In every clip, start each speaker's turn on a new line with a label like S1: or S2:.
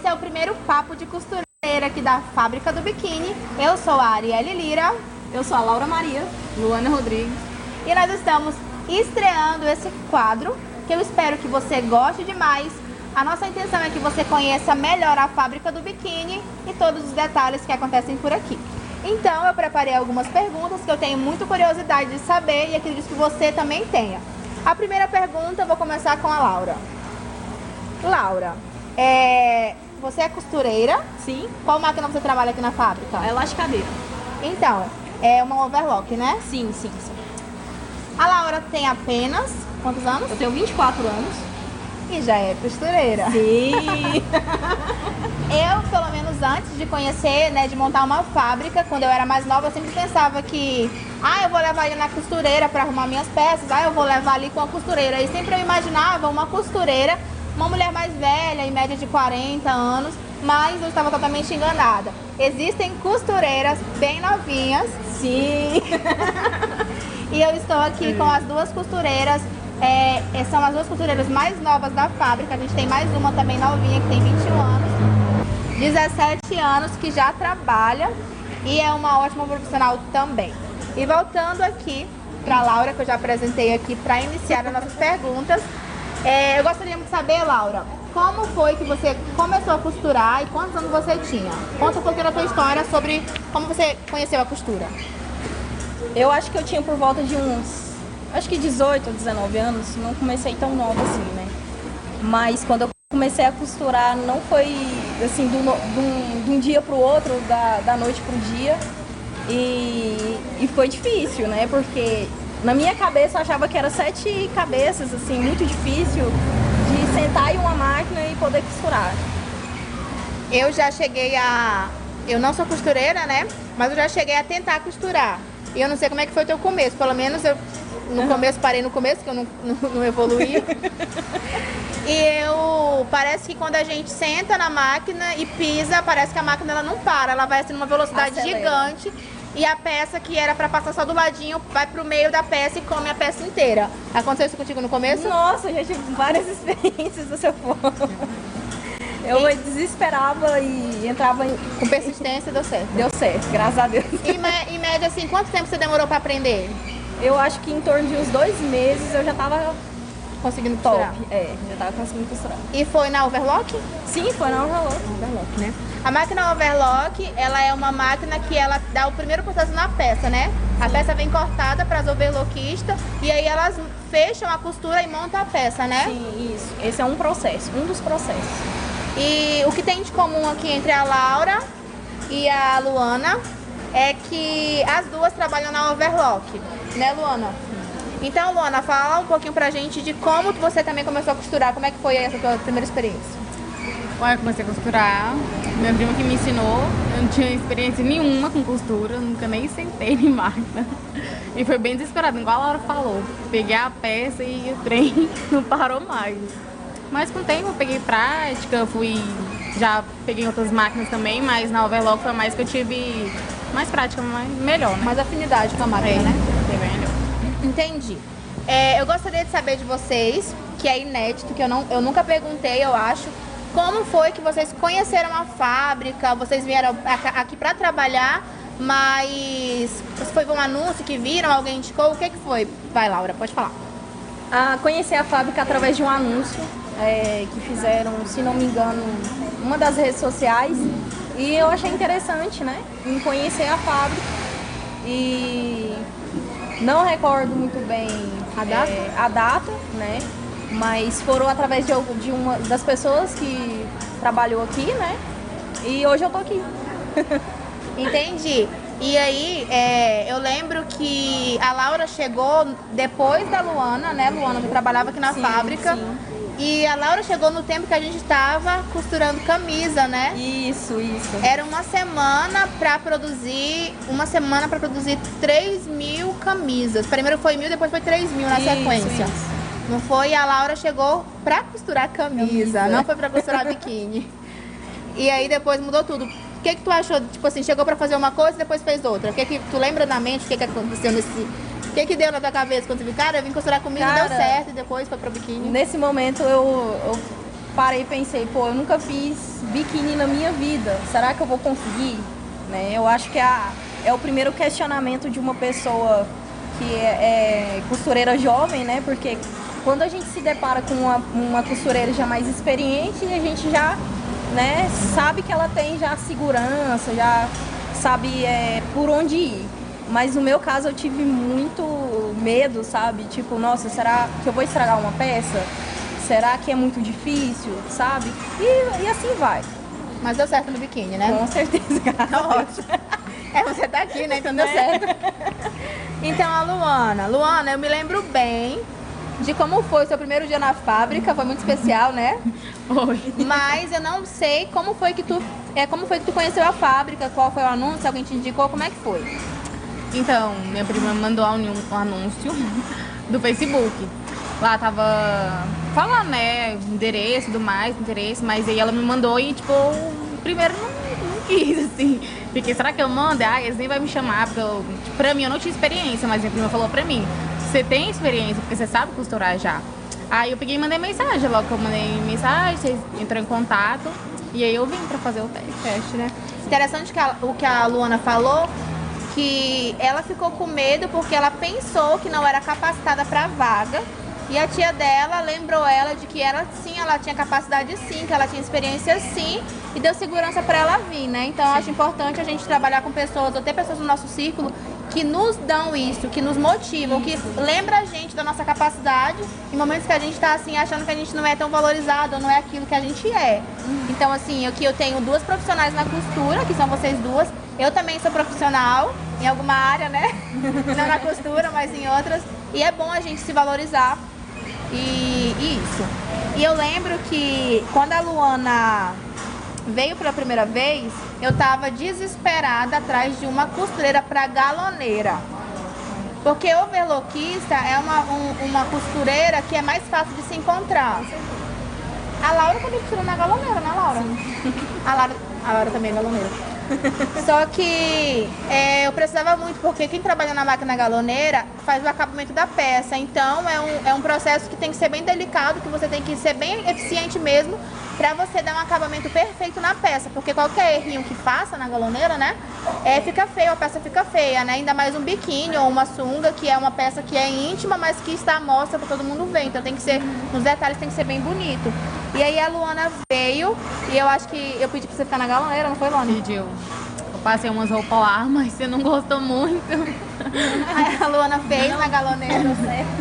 S1: é o primeiro papo de costureira aqui da Fábrica do Biquíni. Eu sou a Arielle Lira.
S2: Eu sou a Laura Maria.
S3: Luana Rodrigues.
S1: E nós estamos estreando esse quadro, que eu espero que você goste demais. A nossa intenção é que você conheça melhor a Fábrica do Biquíni e todos os detalhes que acontecem por aqui. Então eu preparei algumas perguntas que eu tenho muita curiosidade de saber e acredito que você também tenha. A primeira pergunta eu vou começar com a Laura. Laura, você é costureira?
S2: Sim.
S1: Qual máquina você trabalha aqui na fábrica?
S2: É lascadeira.
S1: Então, é uma overlock, né?
S2: Sim.
S1: A Laura tem apenas quantos anos?
S2: Eu tenho 24 anos.
S1: E já é costureira.
S2: Sim.
S1: Eu, pelo menos antes de conhecer, né, de montar uma fábrica, quando eu era mais nova, eu sempre pensava que eu vou levar ele na costureira para arrumar minhas peças, eu vou levar ali com a costureira. E sempre eu imaginava uma costureira, uma mulher mais velha, em média de 40 anos, mas eu estava totalmente enganada. Existem costureiras bem novinhas.
S2: Sim.
S1: E eu estou aqui com as duas costureiras. São as duas costureiras mais novas da fábrica. A gente tem mais uma também novinha, que tem 21 anos. 17 anos, que já trabalha e é uma ótima profissional também. E voltando aqui para a Laura, que eu já apresentei aqui para iniciar as nossas perguntas. Eu gostaria de saber, Laura, como foi que você começou a costurar e quantos anos você tinha? Conta um pouquinho da tua história sobre como você conheceu a costura.
S2: Eu acho que eu tinha por volta de uns, 18 ou 19 anos. Não comecei tão nova assim, né? Mas quando eu comecei a costurar, não foi assim de um dia para o outro, da noite para o dia. E foi difícil, né? Porque na minha cabeça eu achava que era 7 cabeças, assim, muito difícil de sentar em uma máquina e poder costurar.
S1: Eu já cheguei eu não sou costureira, né? Mas eu já cheguei a tentar costurar. E eu não sei como é que foi o teu começo. Pelo menos eu começo, parei no começo, que eu não evoluí. E parece que quando a gente senta na máquina e pisa, parece que a máquina ela não para. Ela vai assim numa velocidade gigante. E a peça que era pra passar só do ladinho vai pro meio da peça e come a peça inteira. Aconteceu isso contigo no começo?
S2: Nossa, eu já tive várias experiências dessa forma. Eu desesperava e entrava
S1: com persistência, deu certo.
S2: Deu certo, graças a Deus.
S1: E em média, assim, quanto tempo você demorou pra aprender?
S2: Eu acho que em torno de uns 2 meses eu já tava
S1: conseguindo costurar.
S2: Já tava conseguindo costurar.
S1: E foi na overlock?
S2: Sim, foi na overlock.
S1: Overlock, né? A máquina overlock, ela é uma máquina que ela dá o primeiro processo na peça, né? Sim. A peça vem cortada para as overlockistas e aí elas fecham a costura e montam a peça, né?
S2: Sim, isso. Esse é um dos processos.
S1: E o que tem de comum aqui entre a Laura e a Luana é que as duas trabalham na overlock, né, Luana? Então, Luana, fala um pouquinho pra gente de como você também começou a costurar. Como é que foi essa tua primeira experiência?
S3: Eu comecei a costurar, minha prima que me ensinou. Eu não tinha experiência nenhuma com costura, nunca nem sentei em máquina. E foi bem desesperado, igual a Laura falou. Peguei a peça e o trem não parou mais. Mas com o tempo eu peguei prática, já peguei outras máquinas também, mas na overlock foi mais que eu tive mais prática, melhor, né?
S1: Mais afinidade com a máquina, né?
S3: Foi melhor.
S1: Entendi. Eu gostaria de saber de vocês, que é inédito, que eu nunca perguntei, eu acho, como foi que vocês conheceram a fábrica, vocês vieram aqui para trabalhar, mas foi um anúncio que viram, alguém indicou, o que foi? Vai, Laura, pode falar.
S2: Conheci a fábrica através de um anúncio que fizeram, se não me engano, uma das redes sociais, e eu achei interessante, né, em conhecer a fábrica. E não recordo muito bem a data, né? Mas foram através de uma das pessoas que trabalhou aqui, né? E hoje eu tô aqui.
S1: Entendi. E aí, eu lembro que a Laura chegou depois da Luana, né? Luana que trabalhava aqui na fábrica. Sim. E a Laura chegou no tempo que a gente estava costurando camisa, né?
S2: Isso.
S1: Era uma semana para produzir 3.000 camisas. Primeiro foi 1.000, depois foi 3.000 na sequência. Isso. Não foi? A Laura chegou para costurar camisa, não foi para costurar biquíni. E aí depois mudou tudo. O que tu achou? Tipo assim, chegou para fazer uma coisa e depois fez outra. Tu lembra na mente o que aconteceu nesse... O que deu na tua cabeça quando você viu? Cara, eu vim costurar comigo, deu certo e depois foi pro biquíni.
S2: Nesse momento eu parei e pensei, pô, eu nunca fiz biquíni na minha vida, será que eu vou conseguir? Né? Eu acho que é o primeiro questionamento de uma pessoa que é costureira jovem, né? Porque quando a gente se depara com uma costureira já mais experiente, a gente já, né, sabe que ela tem já segurança, já sabe por onde ir. Mas no meu caso eu tive muito medo, sabe? Tipo, nossa, será que eu vou estragar uma peça? Será que é muito difícil, sabe? E assim vai.
S1: Mas deu certo no biquíni, né?
S2: Com certeza, cara.
S1: Tá ótimo. Você tá aqui, né? Então deu certo. Então, a Luana, eu me lembro bem de como foi o seu primeiro dia na fábrica, foi muito especial, né?
S3: Foi.
S1: Mas eu não sei como foi que tu conheceu a fábrica, qual foi o anúncio, alguém te indicou, como é que foi?
S3: Então, minha prima me mandou um anúncio do Facebook. Lá tava falando, né, endereço e tudo mais, interesse, mas aí ela me mandou e, tipo, primeiro não quis, assim. Fiquei, será que eu mando? Ah, eles nem vão me chamar, porque tipo, pra mim eu não tinha experiência, mas minha prima falou pra mim, você tem experiência, porque você sabe costurar já. Aí eu peguei e mandei mensagem, logo que eu mandei mensagem, vocês entrou em contato, e aí eu vim pra fazer o teste, né.
S1: Interessante o que a Luana falou, que ela ficou com medo porque ela pensou que não era capacitada pra vaga. E a tia dela lembrou ela de que ela tinha capacidade sim, que ela tinha experiência sim, e deu segurança para ela vir, né? Então, eu acho importante a gente trabalhar com pessoas, ou ter pessoas no nosso círculo que nos dão isso, que nos motivam, que lembra a gente da nossa capacidade em momentos que a gente tá assim, achando que a gente não é tão valorizado, ou não é aquilo que a gente é. Então, assim, aqui eu tenho duas profissionais na costura, que são vocês duas. Eu também sou profissional em alguma área, né? Não na costura, mas em outras. E é bom a gente se valorizar. E isso. E eu lembro que quando a Luana veio pela primeira vez, eu tava desesperada atrás de uma costureira para galoneira. Porque overlockista é uma costureira que é mais fácil de se encontrar. A Laura também costura na galoneira, né, Laura? A Laura também é galoneira. Só que eu precisava muito, porque quem trabalha na máquina galoneira faz o acabamento da peça. Então é um processo que tem que ser bem delicado, que você tem que ser bem eficiente mesmo pra você dar um acabamento perfeito na peça. Porque qualquer errinho que faça na galoneira, né, fica feio, a peça fica feia, né? Ainda mais um biquíni ou uma sunga, que é uma peça que é íntima, mas que está à mostra pra todo mundo ver. Então tem que ser, nos detalhes tem que ser bem bonito. E aí a Luana veio, e eu acho que eu pedi pra você ficar na galoneira, não foi, Luana?
S3: Pediu. Eu passei umas roupas lá, mas você não gostou muito.
S1: Aí a Luana fez na galoneira.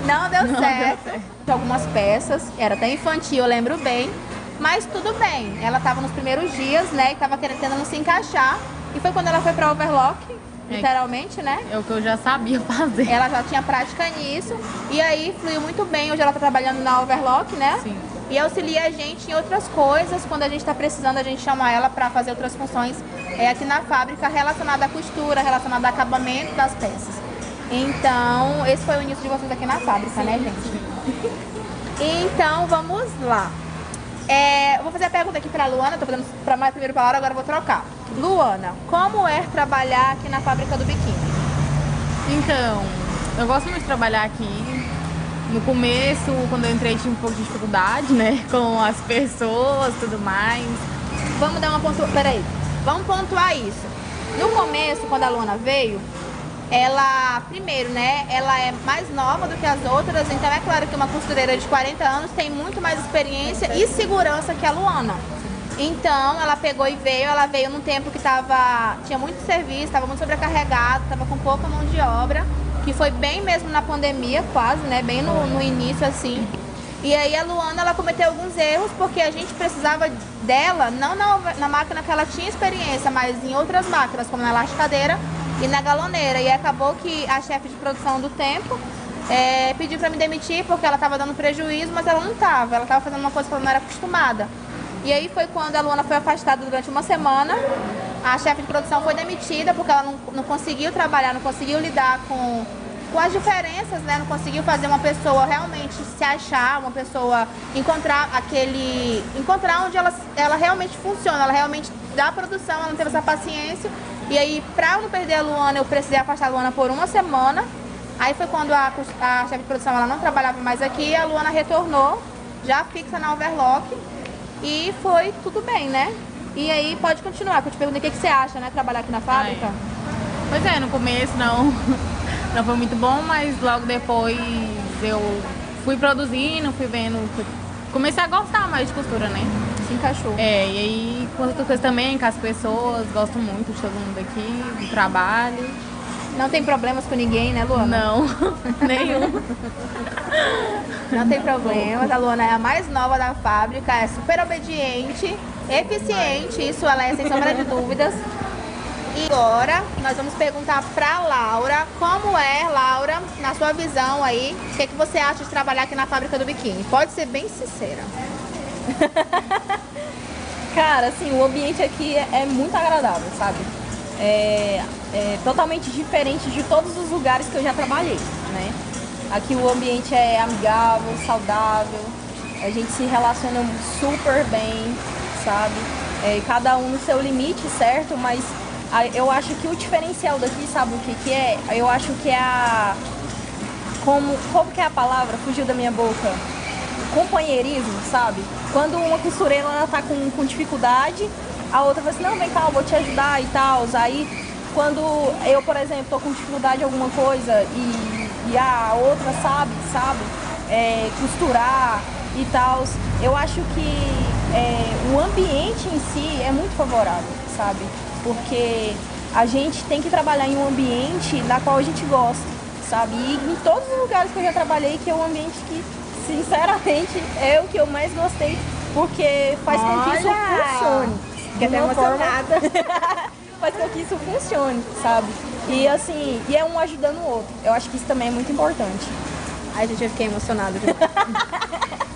S1: Não deu certo. Algumas peças, era até infantil, eu lembro bem. Mas tudo bem, ela tava nos primeiros dias, né, e tava tentando se encaixar. E foi quando ela foi pra overlock, literalmente, né?
S3: É o que eu já sabia fazer.
S1: Ela já tinha prática nisso. E aí fluiu muito bem, hoje ela tá trabalhando na overlock, né?
S3: Sim.
S1: E auxilia a gente em outras coisas. Quando a gente tá precisando, a gente chama ela pra fazer outras funções aqui na fábrica, relacionada à costura, relacionada ao acabamento das peças. Então, esse foi o início de vocês aqui na fábrica, né, gente? Então, vamos lá. Eu vou fazer a pergunta aqui pra Luana, tô fazendo primeiro pra Laura, agora eu vou trocar. Luana, como é trabalhar aqui na fábrica do biquíni?
S3: Então, eu gosto muito de trabalhar aqui. No começo, quando eu entrei, tinha um pouco de dificuldade, né? Com as pessoas e tudo mais.
S1: Vamos dar uma pontuação. Peraí, vamos pontuar isso. No começo, quando a Luana veio, ela, primeiro, né? Ela é mais nova do que as outras, então é claro que uma costureira de 40 anos tem muito mais experiência e segurança que a Luana. Então, ela pegou e ela veio num tempo que tinha muito serviço, estava muito sobrecarregado, estava com pouca mão de obra. Que foi bem mesmo na pandemia, quase, né? Bem no início, assim. E aí a Luana, ela cometeu alguns erros, porque a gente precisava dela, não na máquina que ela tinha experiência, mas em outras máquinas, como na elasticadeira e na galoneira. E acabou que a chefe de produção do tempo pediu pra me demitir, porque ela tava dando prejuízo, mas ela não tava. Ela tava fazendo uma coisa que ela não era acostumada. E aí foi quando a Luana foi afastada durante uma semana. A chefe de produção foi demitida porque ela não conseguiu trabalhar, não conseguiu lidar com as diferenças, né? Não conseguiu fazer uma pessoa realmente se achar, uma pessoa encontrar onde ela realmente funciona, ela realmente dá produção, ela não teve essa paciência. E aí, pra não perder a Luana, eu precisei afastar a Luana por uma semana. Aí foi quando a chefe de produção ela não trabalhava mais aqui, a Luana retornou, já fixa na overlock. e foi tudo bem, né? E aí pode continuar, que eu te perguntei o que você acha, né? Trabalhar aqui na fábrica.
S3: Pois é, no começo não, não foi muito bom, mas logo depois eu fui produzindo, fui vendo, comecei a gostar mais de costura, né?
S1: Se encaixou.
S3: E aí com outras coisas também, com as pessoas, gosto muito de todo mundo aqui, do trabalho.
S1: Não tem problemas com ninguém, né, Luana?
S3: Não, nenhum.
S1: Não tem problemas. A Luana é a mais nova da fábrica, é super obediente, eficiente, isso ela é sem sombra de dúvidas. E agora nós vamos perguntar pra Laura, como é, Laura, na sua visão aí, o que você acha de trabalhar aqui na fábrica do biquíni? Pode ser bem sincera.
S2: Cara, assim, o ambiente aqui é muito agradável, sabe? É totalmente diferente de todos os lugares que eu já trabalhei, né? Aqui o ambiente é amigável, saudável, a gente se relaciona super bem, sabe? Cada um no seu limite, certo? Mas eu acho que o diferencial daqui, sabe o que é? Eu acho que é como que é a palavra? Fugiu da minha boca. Companheirismo, sabe? Quando uma costureira ela tá com dificuldade, a outra fala assim, não, vem cá, eu vou te ajudar e tal. Aí, quando eu, por exemplo, tô com dificuldade em alguma coisa e a outra sabe costurar e tal, eu acho que o ambiente em si é muito favorável, sabe? Porque a gente tem que trabalhar em um ambiente na qual a gente gosta, sabe? E em todos os lugares que eu já trabalhei, que é um ambiente que, sinceramente, é o que eu mais gostei, porque faz com que isso funcione.
S1: Fiquei até emocionada.
S2: Faz com que isso funcione, sabe? E assim, é um ajudando o outro. Eu acho que isso também é muito importante.
S1: Ai, gente, eu fiquei emocionada.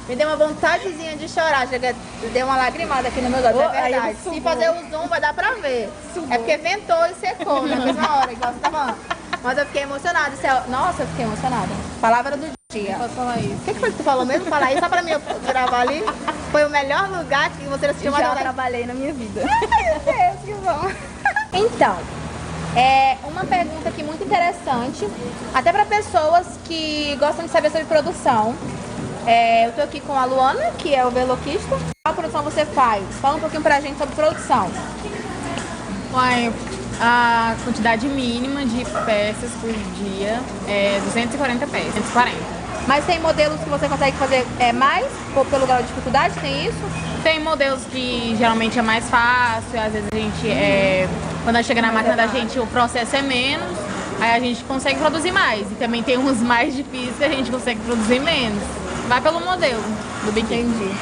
S1: Me deu uma vontadezinha de chorar, deu uma lagrimada aqui no meu olho, é verdade. Se fazer o zoom vai dar pra ver. É porque ventou e secou na mesma hora, igual você tá falando. Mas eu fiquei emocionada. Nossa, eu fiquei emocionada. Palavra do dia.
S3: Posso falar isso?
S1: O que foi que tu falou mesmo? Fala aí só pra mim eu gravar ali. Foi o melhor lugar que você assistiu uma
S2: Já trabalhei na minha vida.
S1: Ai, meu Deus, que bom. Então, uma pergunta aqui muito interessante, até para pessoas que gostam de saber sobre produção. Eu tô aqui com a Luana, que é overlockista. Qual produção você faz? Fala um pouquinho pra gente sobre produção.
S3: Uai, a quantidade mínima de peças por dia é 240 peças, 240.
S1: Mas tem modelos que você consegue fazer mais, pelo grau de dificuldade, tem isso?
S3: Tem modelos que geralmente é mais fácil, às vezes a gente, quando chega na máquina da gente o processo é menos, aí a gente consegue produzir mais. E também tem uns mais difíceis que a gente consegue produzir menos. Vai pelo modelo do biquíni.
S1: Entendi.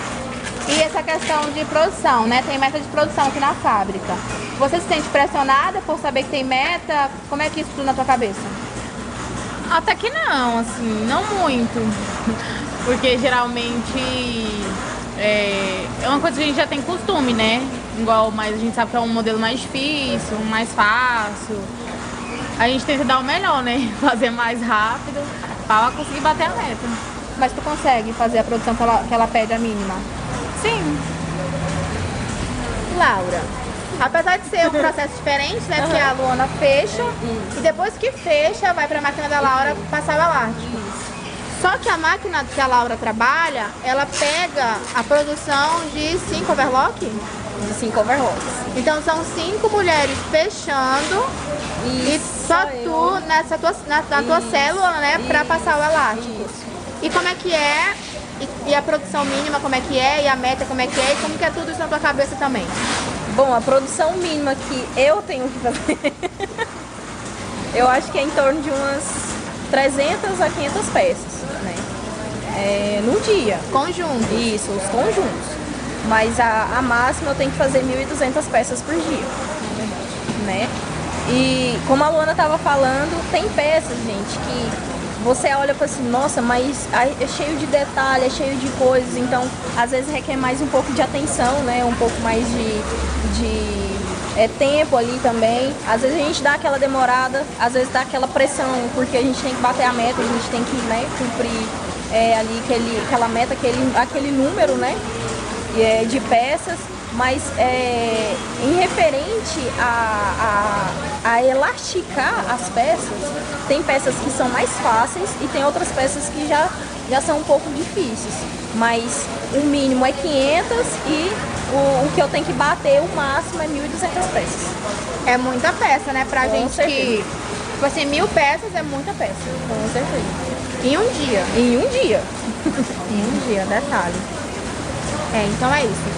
S1: E essa questão de produção, né? Tem meta de produção aqui na fábrica. Você se sente pressionada por saber que tem meta? Como é que isso tudo na tua cabeça?
S3: Até que não, assim, não muito. Porque geralmente é uma coisa que a gente já tem costume, né? Igual, mas a gente sabe que é um modelo mais difícil, mais fácil. A gente tenta dar o melhor, né? Fazer mais rápido para conseguir bater a meta.
S1: Mas tu consegue fazer a produção que ela pede, a mínima?
S3: Sim.
S1: Laura, apesar de ser um processo diferente, né? Porque a Luana fecha e depois que fecha, vai pra máquina da Laura passar o elástico. Só que a máquina que a Laura trabalha, ela pega a produção de 5 overlock?
S2: De 5 overlocks.
S1: Então são 5 mulheres fechando e só tu na tua célula, né? Pra passar o elástico.
S2: Isso.
S1: E como é que é? E a produção mínima como é que é? E a meta como é que é? E como que é tudo isso na tua cabeça também?
S2: Bom, a produção mínima que eu tenho que fazer, eu acho que é em torno de umas 300 a 500 peças, né? No dia.
S1: Conjunto.
S2: Isso, os conjuntos. Mas a máxima eu tenho que fazer 1.200 peças por dia, né? E como a Luana estava falando, tem peças, gente, que você olha e fala assim, nossa, mas é cheio de detalhe, é cheio de coisas, então às vezes requer mais um pouco de atenção, né? Um pouco mais de tempo ali também. Às vezes a gente dá aquela demorada, às vezes dá aquela pressão, porque a gente tem que bater a meta, a gente tem que, né, cumprir ali aquela meta, aquele número, né? De peças. Mas em referente a elasticar as peças, tem peças que são mais fáceis e tem outras peças que já já são um pouco difíceis. Mas o mínimo é 500 e o que eu tenho que bater, o máximo é 1.200 peças.
S1: É muita peça, né? Pra
S2: Com
S1: gente
S2: certeza.
S1: que... Tipo assim, 1.000 peças é muita peça.
S2: Com certeza.
S1: Em um dia.
S2: Em um dia.
S1: Em um dia, detalhe. Então é isso.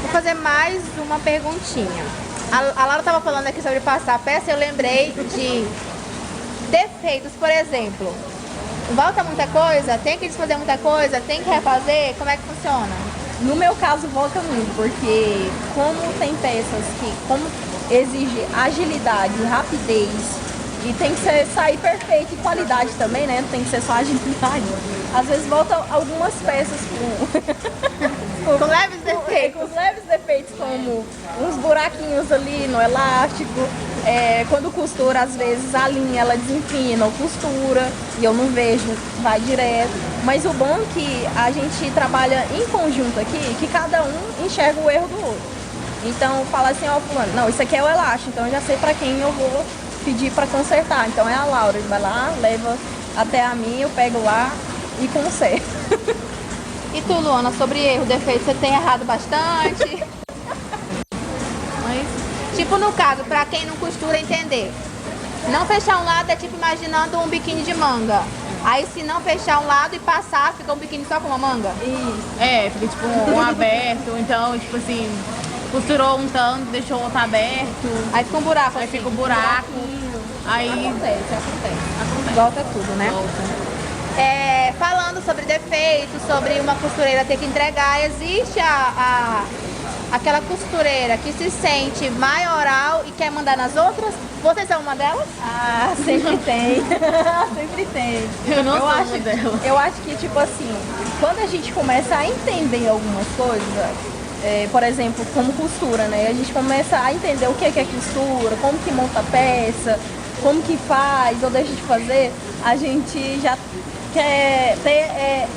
S1: Vou fazer mais uma perguntinha. A Laura estava falando aqui sobre passar a peça, eu lembrei de defeitos, por exemplo. Volta muita coisa? Tem que desfazer muita coisa? Tem que refazer? Como é que funciona?
S2: No meu caso, volta muito, porque como tem peças que como exige agilidade, rapidez, e tem que sair perfeito e qualidade também, né? Não tem que ser só agilidade. Às vezes volta algumas peças
S1: Com leves defeitos.
S2: com leves defeitos, como uns buraquinhos ali no elástico. Quando costura, às vezes a linha ela desenfina ou costura e eu não vejo, vai direto. Mas o bom é que a gente trabalha em conjunto aqui, que cada um enxerga o erro do outro. Então fala assim, ó, fulano, não, isso aqui é o elástico, então eu já sei pra quem eu vou pedir pra consertar. Então é a Laura, ele vai lá, leva até a mim, eu pego lá e conserto.
S1: E tu, Luana, sobre erro, defeito, você tem errado bastante?
S3: Mas
S1: Tipo no caso, pra quem não costura entender. Não fechar um lado é tipo imaginando um biquíni de manga. Aí se não fechar um lado e passar, fica um biquíni só com uma manga?
S2: Isso.
S3: fica tipo um aberto, então, tipo assim, costurou um tanto, deixou o outro aberto,
S1: Aí fica um buraco
S3: aí
S1: assim.
S3: fica o buraco, aí
S2: Acontece.
S1: Volta tudo, né?
S3: volta.
S1: Falando sobre defeitos, sobre uma costureira ter que entregar, existe aquela costureira que se sente maioral e quer mandar nas outras? Vocês são uma delas?
S2: Ah, sempre tem. Sempre tem.
S3: Eu não sou
S2: acho,
S3: uma delas.
S2: Eu acho que, tipo assim, quando a gente começa a entender algumas coisas, por exemplo, como costura, né? A gente começa a entender o que é costura, como que monta a peça, como que faz ou deixa de fazer, a gente já quer ter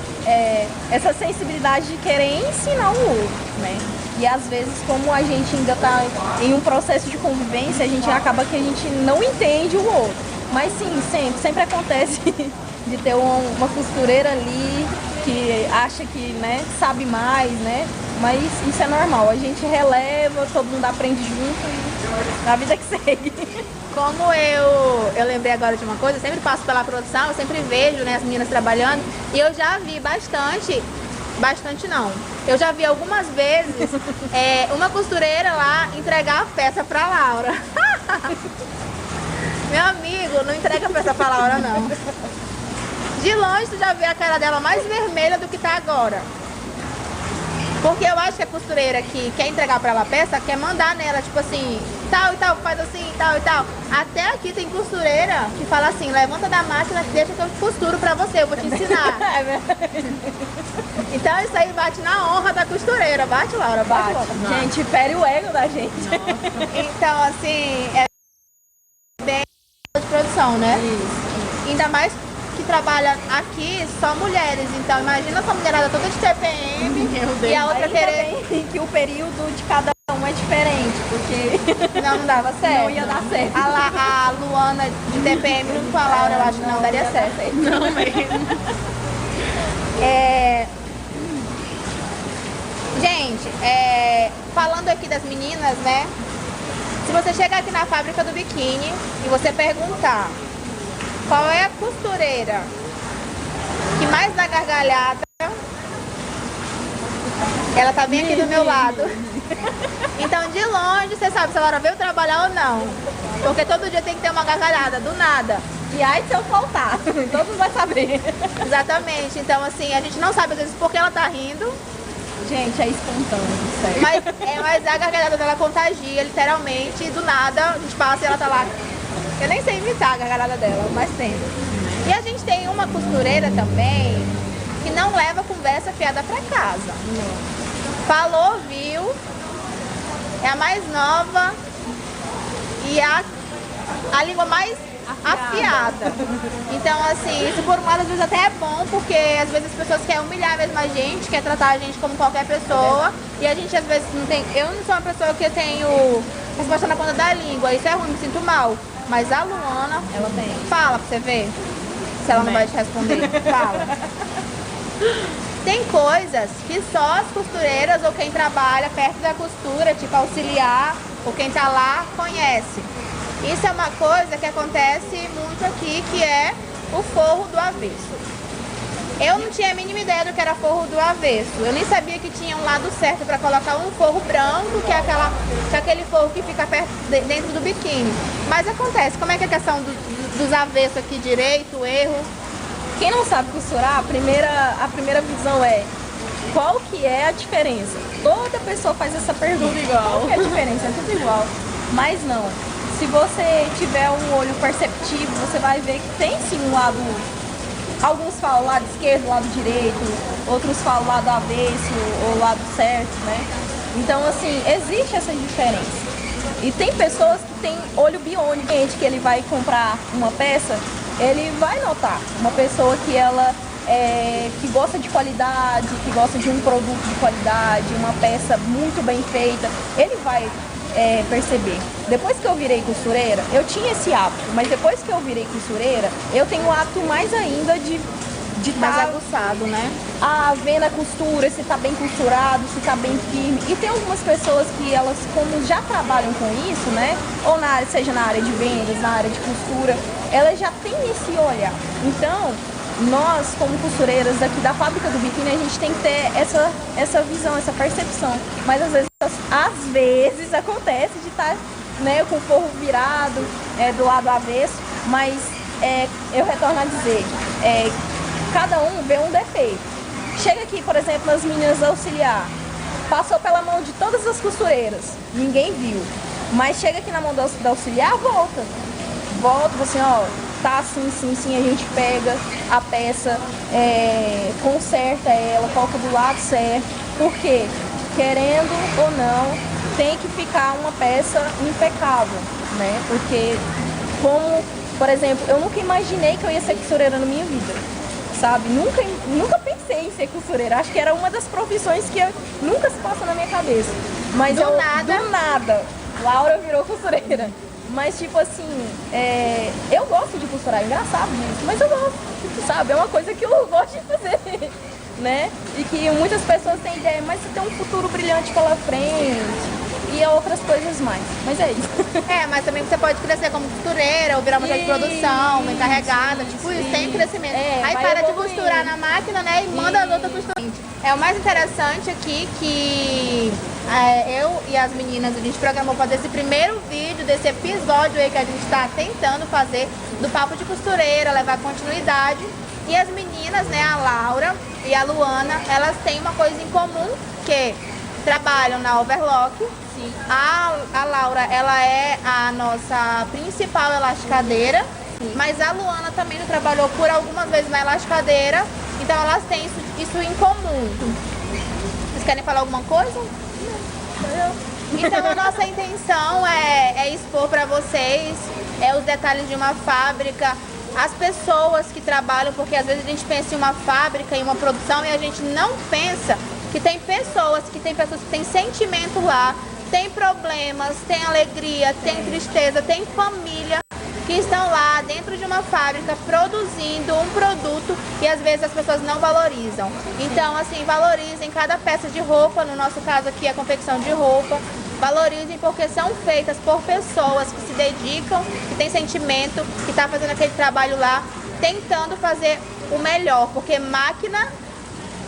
S2: essa sensibilidade de querer ensinar o outro, né? E às vezes, como a gente ainda está em um processo de convivência, a gente acaba que a gente não entende o outro. Mas sim, sempre acontece de ter uma costureira ali que acha que, né, sabe mais, né? Mas isso é normal, a gente releva, todo mundo aprende junto e a vida que segue.
S1: Como eu lembrei agora de uma coisa, eu sempre passo pela produção, eu sempre vejo, né, as meninas trabalhando, e eu já vi bastante não, eu já vi algumas vezes uma costureira lá entregar a peça pra Laura. Meu amigo, não entrega a peça pra Laura não. De longe tu já vê a cara dela mais vermelha do que tá agora. Porque eu acho que a costureira que quer entregar pra ela a peça, quer mandar nela, tipo assim, tal e tal, faz assim, tal e tal. Até aqui tem costureira que fala assim, levanta da máquina, deixa que eu costuro pra você, eu vou te ensinar.
S2: É verdade.
S1: Então isso aí bate na honra da costureira. Bate, Laura? Bate, Laura.
S2: Gente, fere o ego da gente.
S1: Então, assim, é bem de produção, né?
S2: Isso.
S1: Ainda mais que trabalha aqui só mulheres. Então, imagina essa mulherada toda de TPM e a outra
S2: Ainda
S1: querer...
S2: bem que o período de cada um é diferente, porque
S1: Não dava certo.
S2: não ia dar certo.
S1: A Luana de TPM junto com a Laura, eu acho que não daria certo.
S3: Não mesmo.
S1: Gente, falando aqui das meninas, né? Se você chegar aqui na fábrica do biquíni e você perguntar qual é a costureira que mais dá gargalhada, ela tá bem aqui do meu lado. Então, de longe, você sabe se a Laura veio trabalhar ou não. Porque todo dia tem que ter uma gargalhada, do nada.
S2: E aí, se eu faltar, todo mundo vai saber.
S1: Exatamente. Então, assim, a gente não sabe às vezes por que ela tá rindo,
S2: Gente, é espontâneo, sério.
S1: mas a gargalhada dela contagia, literalmente, do nada, a gente passa e ela tá lá. Eu nem sei imitar a gargalhada dela, mas tem. E a gente tem uma costureira também que não leva conversa fiada pra casa. Falou, viu? É a mais nova e a língua mais afiada. Então, assim, isso por um lado às vezes até é bom, porque às vezes as pessoas querem humilhar mesmo a gente, quer tratar a gente como qualquer pessoa, e a gente às vezes não tem... Eu não sou uma pessoa que tenho resposta na ponta da língua, isso é ruim, me sinto mal. Mas a Luana,
S2: Ela tem.
S1: fala pra você ver se ela não vai te responder. Fala. Tem coisas que só as costureiras ou quem trabalha perto da costura, tipo auxiliar, ou quem tá lá, conhece. Isso é uma coisa que acontece muito aqui, que é o forro do avesso. Eu não tinha a mínima ideia do que era forro do avesso. Eu nem sabia que tinha um lado certo para colocar um forro branco, que é aquele forro que fica dentro do biquíni. Mas acontece. Como é que é a questão dos avessos aqui direito, erro?
S2: Quem não sabe costurar, a primeira visão é qual que é a diferença? Toda pessoa faz essa pergunta.
S3: Tudo igual.
S2: Qual que é a diferença? É tudo igual. Mas não. Se você tiver um olho perceptivo, você vai ver que tem sim um lado. Alguns falam lado esquerdo, lado direito, outros falam lado avesso ou lado certo, né? Então, assim, existe essa diferença. E tem pessoas que têm olho biônico, que ele vai comprar uma peça, ele vai notar. Uma pessoa que que gosta de qualidade, que gosta de um produto de qualidade, uma peça muito bem feita, ele vai perceber. Depois que eu virei costureira, eu tinha esse hábito, mas depois que eu virei costureira, eu tenho o hábito mais ainda de
S1: Mais aguçado, né?
S2: Ver na costura, se tá bem costurado, se tá bem firme. E tem algumas pessoas que elas, como já trabalham com isso, né? Ou seja na área de vendas, na área de costura, elas já têm esse olhar. Então, nós, como costureiras daqui da fábrica do biquíni, a gente tem que ter essa visão, essa percepção. Mas às vezes acontece de estar, né, com o forro virado do lado avesso, mas eu retorno a dizer, cada um vê um defeito. Chega aqui, por exemplo, nas meninas auxiliar, passou pela mão de todas as costureiras, ninguém viu. Mas chega aqui na mão da auxiliar, volta, assim, ó, tá assim, sim, a gente pega a peça, conserta ela, coloca do lado certo, porque, querendo ou não, tem que ficar uma peça impecável, né? Porque, como, por exemplo, eu nunca imaginei que eu ia ser costureira na minha vida, sabe? Nunca pensei em ser costureira. Acho que era uma das profissões que nunca se passa na minha cabeça. Mas do nada, Laura virou costureira. Mas, tipo assim, eu gosto de costurar, é engraçado isso, mas eu gosto, sabe? É uma coisa que eu gosto de fazer, né? E que muitas pessoas têm ideia, mas você tem um futuro brilhante pela frente e outras coisas mais. Mas é isso.
S1: Mas também você pode crescer como costureira ou virar uma de produção, uma encarregada, tipo isso, tem crescimento. Aí para de costurar na máquina, né, e manda a outra costurar. O mais interessante aqui que eu e as meninas, a gente programou fazer esse primeiro vídeo desse episódio aí que a gente está tentando fazer do Papo de Costureira, levar continuidade. E as meninas, né, a Laura e a Luana, elas têm uma coisa em comum, que trabalham na Overlock. Sim. A Laura, ela é a nossa principal elasticadeira. Sim. Mas a Luana também trabalhou por algumas vezes na elasticadeira, então elas têm isso em comum. Vocês querem falar alguma coisa? Então a nossa intenção é expor para vocês os detalhes de uma fábrica, as pessoas que trabalham, porque às vezes a gente pensa em uma fábrica, em uma produção, e a gente não pensa que tem pessoas que têm sentimento lá, tem problemas, tem alegria, tem tristeza, tem família que estão lá dentro de uma fábrica produzindo um produto e às vezes as pessoas não valorizam. Então, assim, valorizem cada peça de roupa, no nosso caso aqui a confecção de roupa, valorizem porque são feitas por pessoas que se dedicam, que têm sentimento, que estão fazendo aquele trabalho lá, tentando fazer o melhor, porque máquina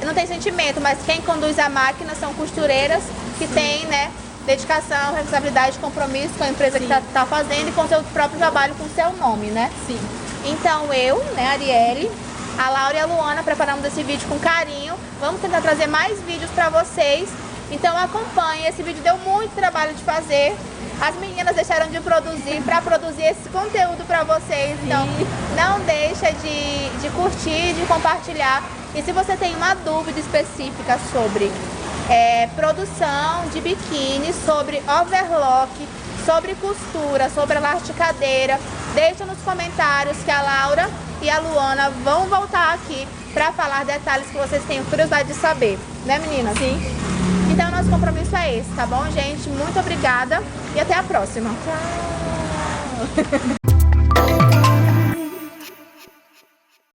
S1: não tem sentimento, mas quem conduz a máquina são costureiras que têm, né, dedicação, responsabilidade, compromisso com a empresa Sim. que está fazendo e com o seu próprio trabalho, com o seu nome, né?
S2: Sim.
S1: Então eu, né, Arielle, a Laura e a Luana preparamos esse vídeo com carinho. Vamos tentar trazer mais vídeos para vocês. Então acompanhe, esse vídeo deu muito trabalho de fazer. As meninas deixaram de produzir para produzir esse conteúdo para vocês. Então não deixa de curtir, de compartilhar. E se você tem uma dúvida específica sobre produção de biquíni, sobre overlock, sobre costura, sobre elasticadeira, deixa nos comentários que a Laura e a Luana vão voltar aqui para falar detalhes que vocês tenham curiosidade de saber, né, meninas?
S2: Sim.
S1: Então nosso compromisso é esse, tá bom, gente? Muito obrigada e até a próxima.
S2: Tchau.